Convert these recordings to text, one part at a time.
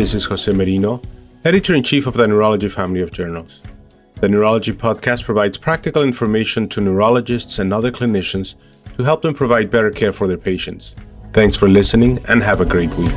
This is Jose Merino, Editor-in-Chief of the Neurology family of journals. The Neurology podcast provides practical information to neurologists and other clinicians to help them provide better care for their patients. Thanks for listening and have a great week.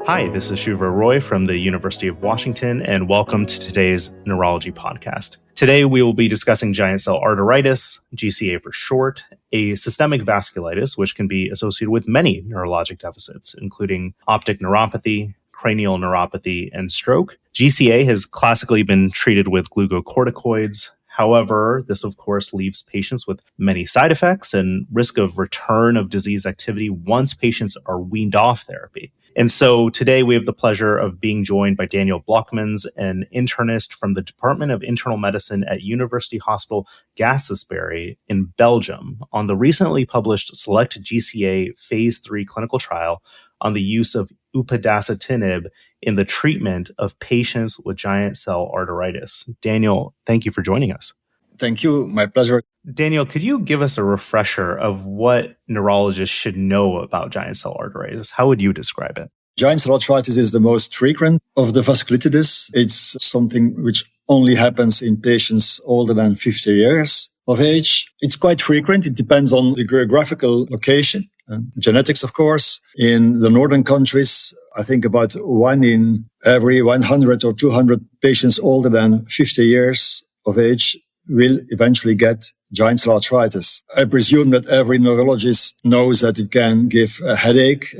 Hi, this is Shuvro Roy from the University of Washington, and welcome to today's Neurology podcast. Today, we will be discussing giant cell arteritis, GCA for short, a systemic vasculitis, which can be associated with many neurologic deficits, including optic neuropathy, cranial neuropathy, and stroke. GCA has classically been treated with glucocorticoids. However, this of course leaves patients with many side effects and risk of return of disease activity once patients are weaned off therapy. And so today we have the pleasure of being joined by Daniel Blockmans, an internist from the Department of Internal Medicine at University Hospital Gasthuisbergen in Belgium, on the recently published Select GCA Phase 3 clinical trial on the use of Upadacitinib in the treatment of patients with giant cell arteritis. Daniel, thank you for joining us. Thank you. My pleasure. Daniel, could you give us a refresher of what neurologists should know about giant cell arteritis? How would you describe it? Giant cell arteritis is the most frequent of the vasculitides. It's something which only happens in patients older than 50 years of age. It's quite frequent. It depends on the geographical location and genetics, of course. In the northern countries, I think about 1 in every 100 or 200 patients older than 50 years of age will eventually get giant cell arteritis. I presume that every neurologist knows that it can give a headache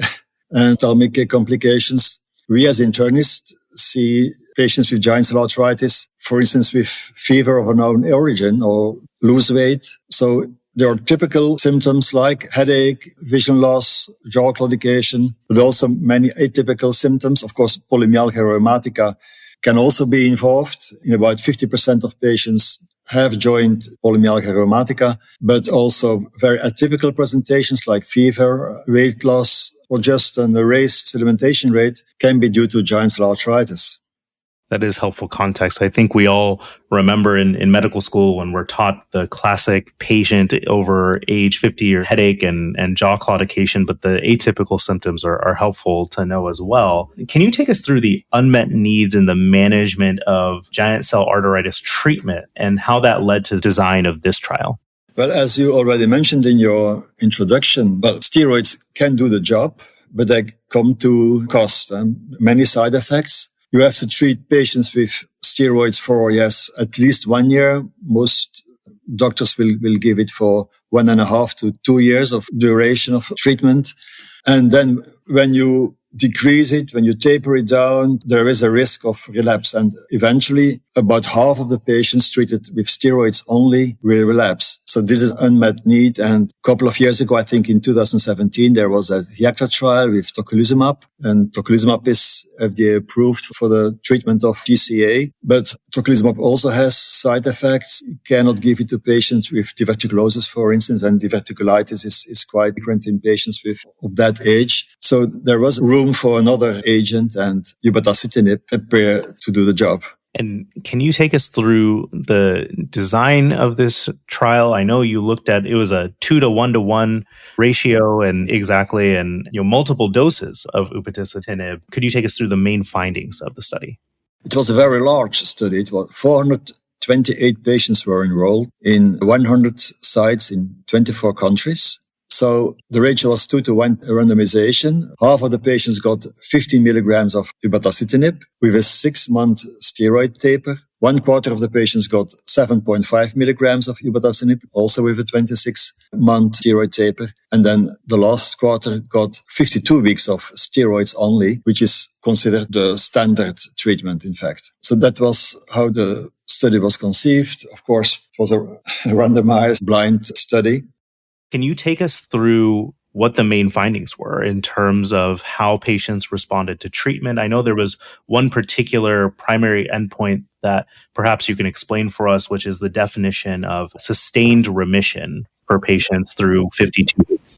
and ophthalmic complications. We as internists see patients with giant cell arteritis, for instance, with fever of unknown origin or lose weight. So there are typical symptoms like headache, vision loss, jaw claudication, but also many atypical symptoms. Of course, polymyalgia rheumatica can also be involved. In about 50% of patients have joint polymyalgia rheumatica, but also very atypical presentations like fever, weight loss, or just an raised sedimentation rate can be due to giant cell arteritis. That is helpful context. I think we all remember in medical school when we're taught the classic patient over age 50 or headache and jaw claudication, but the atypical symptoms are helpful to know as well. Can you take us through the unmet needs in the management of giant cell arteritis treatment and how that led to the design of this trial? Well, as you already mentioned in your introduction, steroids can do the job, but they come to cost and many side effects. You have to treat patients with steroids for, at least 1 year. Most doctors will give it for 1.5 to 2 years of duration of treatment. And then when you decrease it, when you taper it down, there is a risk of relapse. And eventually, about half of the patients treated with steroids only will relapse. So this is unmet need. And a couple of years ago, I think in 2017, there was a HIACTA trial with tocilizumab. And tocilizumab is FDA approved for the treatment of GCA. But tocilizumab also has side effects. You cannot give it to patients with diverticulosis, for instance, and diverticulitis is quite frequent in patients of that age. So there was room for another agent, and Upadacitinib appeared to do the job. And can you take us through the design of this trial? I know you looked at, it was a 2-to-1-to-1 ratio and multiple doses of Upadacitinib. Could you take us through the main findings of the study? It was a very large study. It was 428 patients were enrolled in 100 sites in 24 countries. So the ratio was 2-to-1 randomization. Half of the patients got 15 milligrams of Upadacitinib with a 6-month steroid taper. 1/4 of the patients got 7.5 milligrams of Upadacitinib, also with a 26-month steroid taper. And then the last quarter got 52 weeks of steroids only, which is considered the standard treatment, in fact. So that was how the study was conceived. Of course, it was a randomized blind study. Can you take us through what the main findings were in terms of how patients responded to treatment? I know there was one particular primary endpoint that perhaps you can explain for us, which is the definition of sustained remission for patients through 52 weeks.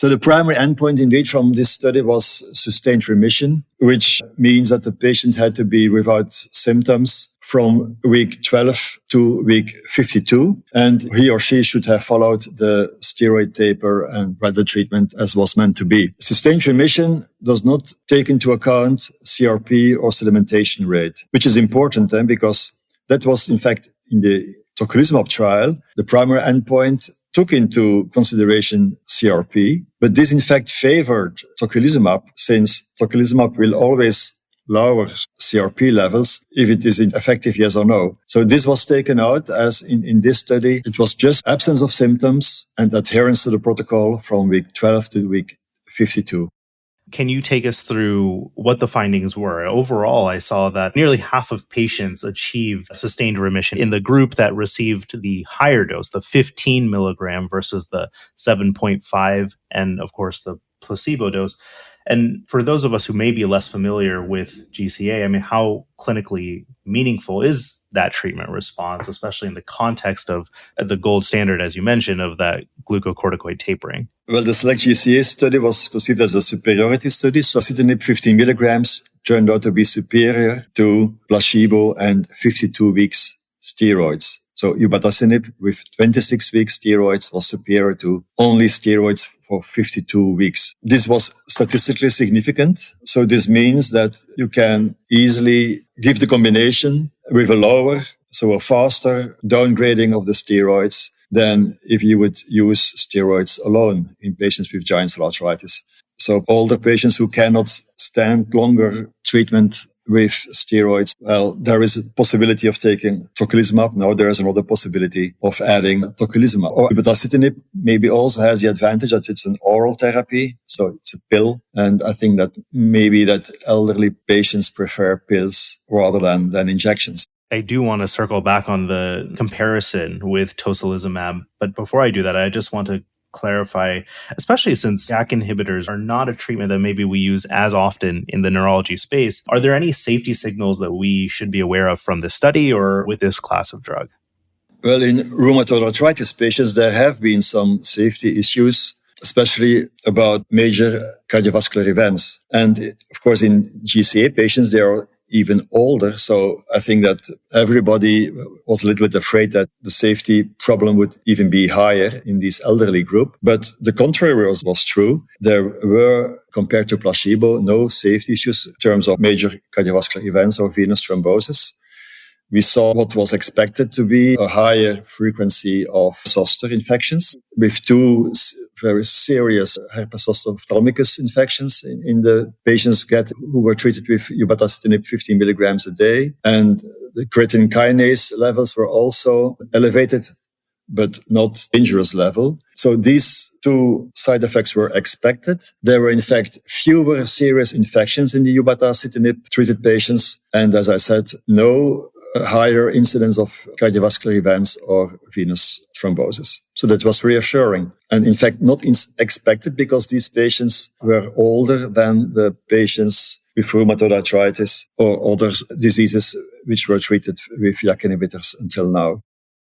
So the primary endpoint indeed from this study was sustained remission, which means that the patient had to be without symptoms from week 12 to week 52. And he or she should have followed the steroid taper and the treatment as was meant to be. Sustained remission does not take into account CRP or sedimentation rate, which is important because that was in fact in the tocilizumab trial, the primary endpoint took into consideration CRP, but this in fact favored tocilizumab since tocilizumab will always lower CRP levels if it is effective, yes or no. So this was taken out as in this study, it was just absence of symptoms and adherence to the protocol from week 12 to week 52. Can you take us through what the findings were? Overall, I saw that nearly half of patients achieved sustained remission in the group that received the higher dose, the 15 milligram versus the 7.5, and of course the placebo dose. And for those of us who may be less familiar with GCA, I mean, how clinically meaningful is that treatment response, especially in the context of the gold standard, as you mentioned, of that glucocorticoid tapering? Well, the SELECT GCA study was conceived as a superiority study. So upadacitinib 15 milligrams turned out to be superior to placebo and 52 weeks steroids. So upadacitinib with 26 weeks steroids was superior to only steroids for 52 weeks. This was statistically significant. So this means that you can easily give the combination with a lower, so a faster downgrading of the steroids than if you would use steroids alone in patients with giant cell arteritis. So older patients who cannot stand longer treatment with steroids, well, there is a possibility of taking tocilizumab. Now there is another possibility of adding tocilizumab. Or upadacitinib maybe also has the advantage that it's an oral therapy, so it's a pill. And I think that maybe that elderly patients prefer pills rather than injections. I do want to circle back on the comparison with tocilizumab, but before I do that, I just want to clarify, especially since JAK inhibitors are not a treatment that maybe we use as often in the neurology space. Are there any safety signals that we should be aware of from this study or with this class of drug? Well, in rheumatoid arthritis patients, there have been some safety issues, especially about major cardiovascular events. And of course, in GCA patients, they are even older. So I think that everybody was a little bit afraid that the safety problem would even be higher in this elderly group. But the contrary was true. There were, compared to placebo, no safety issues in terms of major cardiovascular events or venous thrombosis. We saw what was expected to be a higher frequency of zoster infections with two very serious herpes zoster ophthalmicus infections in the patients who were treated with upadacitinib 15 milligrams a day. And the creatine kinase levels were also elevated, but not dangerous level. So these two side effects were expected. There were, in fact, fewer serious infections in the upadacitinib treated patients. And as I said, no higher incidence of cardiovascular events or venous thrombosis. So that was reassuring. And in fact, not expected because these patients were older than the patients with rheumatoid arthritis or other diseases which were treated with JAK inhibitors until now.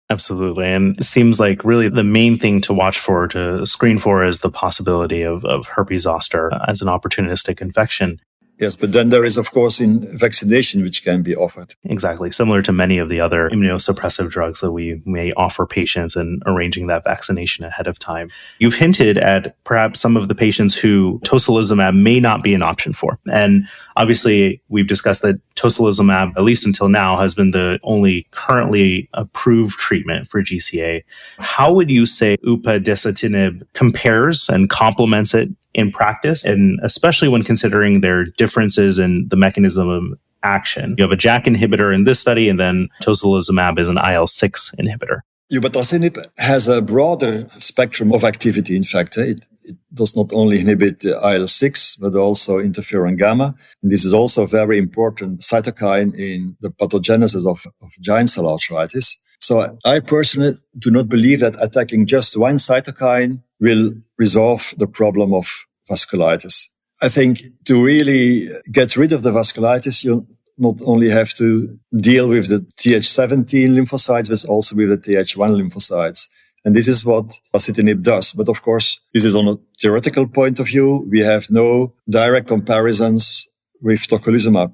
Absolutely. And it seems like really the main thing to watch for, to screen for, is the possibility of herpes zoster as an opportunistic infection. Yes, but then there is, of course, in vaccination, which can be offered. Exactly. Similar to many of the other immunosuppressive drugs that we may offer patients and arranging that vaccination ahead of time. You've hinted at perhaps some of the patients who tocilizumab may not be an option for. And obviously, we've discussed that tocilizumab, at least until now, has been the only currently approved treatment for GCA. How would you say upadacitinib compares and complements it in practice, and especially when considering their differences in the mechanism of action? You have a JAK inhibitor in this study, and then tocilizumab is an IL-6 inhibitor. Upadacitinib has a broader spectrum of activity. In fact, it does not only inhibit IL-6, but also interferon gamma. And this is also a very important cytokine in the pathogenesis of giant cell arteritis. So I personally do not believe that attacking just one cytokine will resolve the problem of vasculitis. I think to really get rid of the vasculitis, you not only have to deal with the Th17 lymphocytes, but also with the Th1 lymphocytes. And this is what upadacitinib does. But of course, this is on a theoretical point of view. We have no direct comparisons with tocilizumab.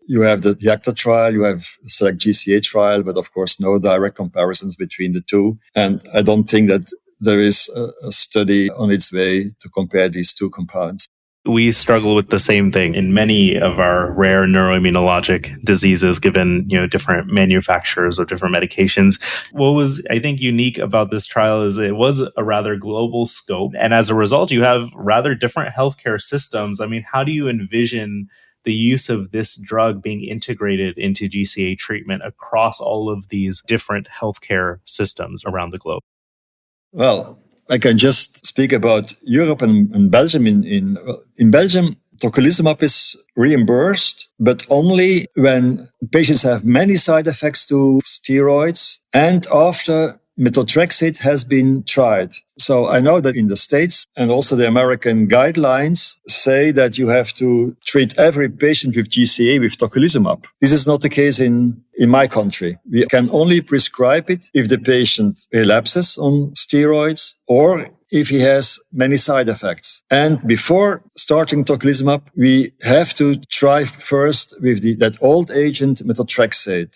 You have the YACTA trial, you have the SELECT GCA trial, but of course, no direct comparisons between the two. And I don't think that there is a study on its way to compare these two compounds. We struggle with the same thing in many of our rare neuroimmunologic diseases, given different manufacturers of different medications. What was, I think, unique about this trial is it was a rather global scope. And as a result, you have rather different healthcare systems. I mean, how do you envision the use of this drug being integrated into GCA treatment across all of these different healthcare systems around the globe? Well, I can just speak about Europe and Belgium. In Belgium, tocilizumab is reimbursed, but only when patients have many side effects to steroids and after methotrexate has been tried. So I know that in the States and also the American guidelines say that you have to treat every patient with GCA with tocilizumab. This is not the case in my country. We can only prescribe it if the patient relapses on steroids or if he has many side effects. And before starting tocilizumab, we have to try first with that old agent methotrexate.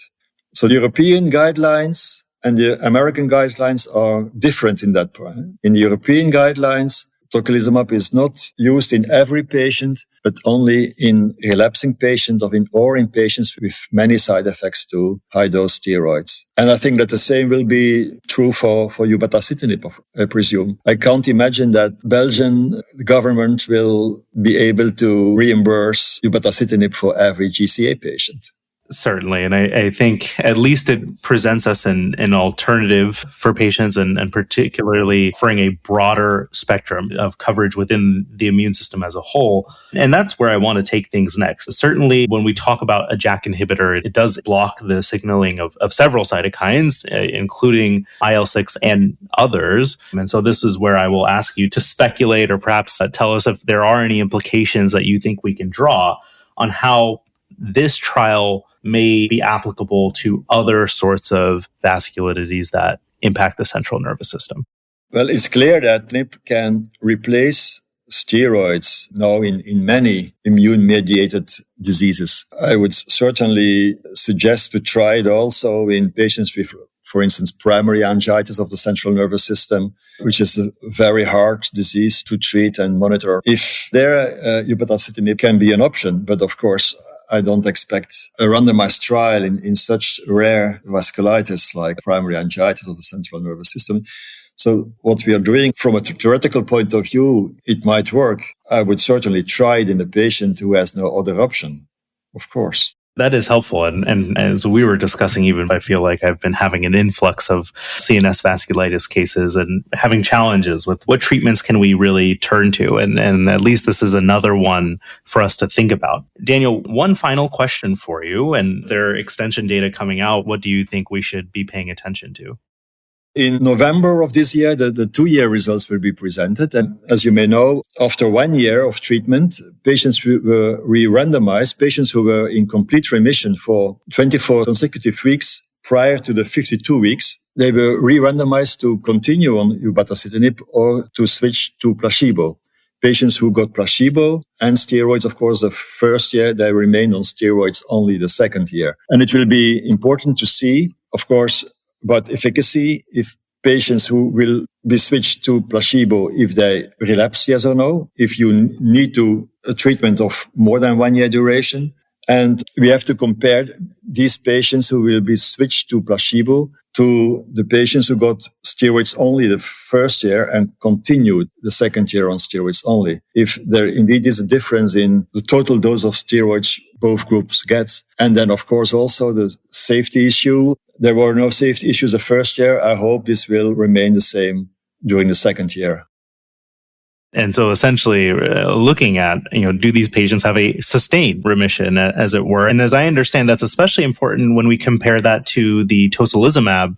So the European guidelines and the American guidelines are different in that point. In the European guidelines, tocilizumab is not used in every patient, but only in relapsing patients or in patients with many side effects to high-dose steroids. And I think that the same will be true for upadacitinib, I presume. I can't imagine that Belgian government will be able to reimburse upadacitinib for every GCA patient. Certainly. And I think at least it presents us an alternative for patients and particularly offering a broader spectrum of coverage within the immune system as a whole. And that's where I want to take things next. Certainly, when we talk about a JAK inhibitor, it does block the signaling of several cytokines, including IL-6 and others. And so this is where I will ask you to speculate or perhaps tell us if there are any implications that you think we can draw on how this trial may be applicable to other sorts of vasculitides that impact the central nervous system. Well, it's clear that NIP can replace steroids now in many immune-mediated diseases. I would certainly suggest to try it also in patients with, for instance, primary angiitis of the central nervous system, which is a very hard disease to treat and monitor. If there, upadacitinib can be an option, but of course, I don't expect a randomized trial in such rare vasculitis like primary angiitis of the central nervous system. So what we are doing from a theoretical point of view, it might work. I would certainly try it in a patient who has no other option, of course. That is helpful. And as we were discussing, even I feel like I've been having an influx of CNS vasculitis cases and having challenges with what treatments can we really turn to. And at least this is another one for us to think about. Daniel, one final question for you, and there are extension data coming out. What do you think we should be paying attention to? In November of this year, the 2-year results will be presented. And as you may know, after 1 year of treatment, patients were re-randomized, patients who were in complete remission for 24 consecutive weeks prior to the 52 weeks. They were re-randomized to continue on upadacitinib or to switch to placebo. Patients who got placebo and steroids, of course, the first year, they remained on steroids only the second year. And it will be important to see, of course, about efficacy, if patients who will be switched to placebo, if they relapse, yes or no, if you need to a treatment of more than 1 year duration. And we have to compare these patients who will be switched to placebo to the patients who got steroids only the first year and continued the second year on steroids only. If there indeed is a difference in the total dose of steroids both groups get. And then, of course, also the safety issue. There were no safety issues the first year. I hope this will remain the same during the second year. And so essentially looking at, do these patients have a sustained remission, as it were? And as I understand, that's especially important when we compare that to the tocilizumab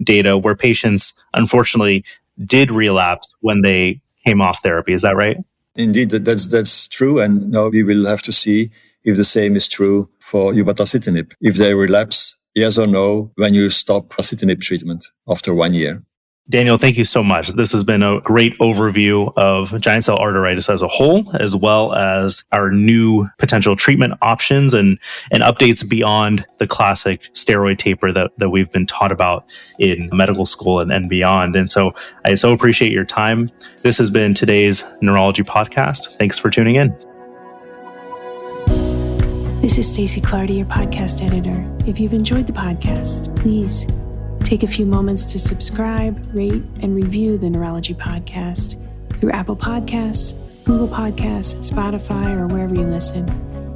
data where patients, unfortunately, did relapse when they came off therapy. Is that right? Indeed, that's true. And now we will have to see if the same is true for upadacitinib. If they relapse, yes or no, when you stop upadacitinib treatment after 1 year. Daniel, thank you so much. This has been a great overview of giant cell arteritis as a whole, as well as our new potential treatment options and updates beyond the classic steroid taper that we've been taught about in medical school and beyond. And so I so appreciate your time. This has been today's Neurology Podcast. Thanks for tuning in. This is Stacey Clardy, your podcast editor. If you've enjoyed the podcast, please take a few moments to subscribe, rate, and review the Neurology Podcast through Apple Podcasts, Google Podcasts, Spotify, or wherever you listen.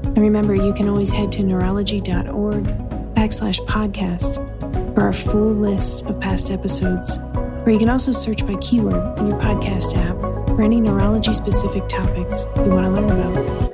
And remember, you can always head to neurology.org/podcast for our full list of past episodes. Or you can also search by keyword in your podcast app for any neurology-specific topics you want to learn about.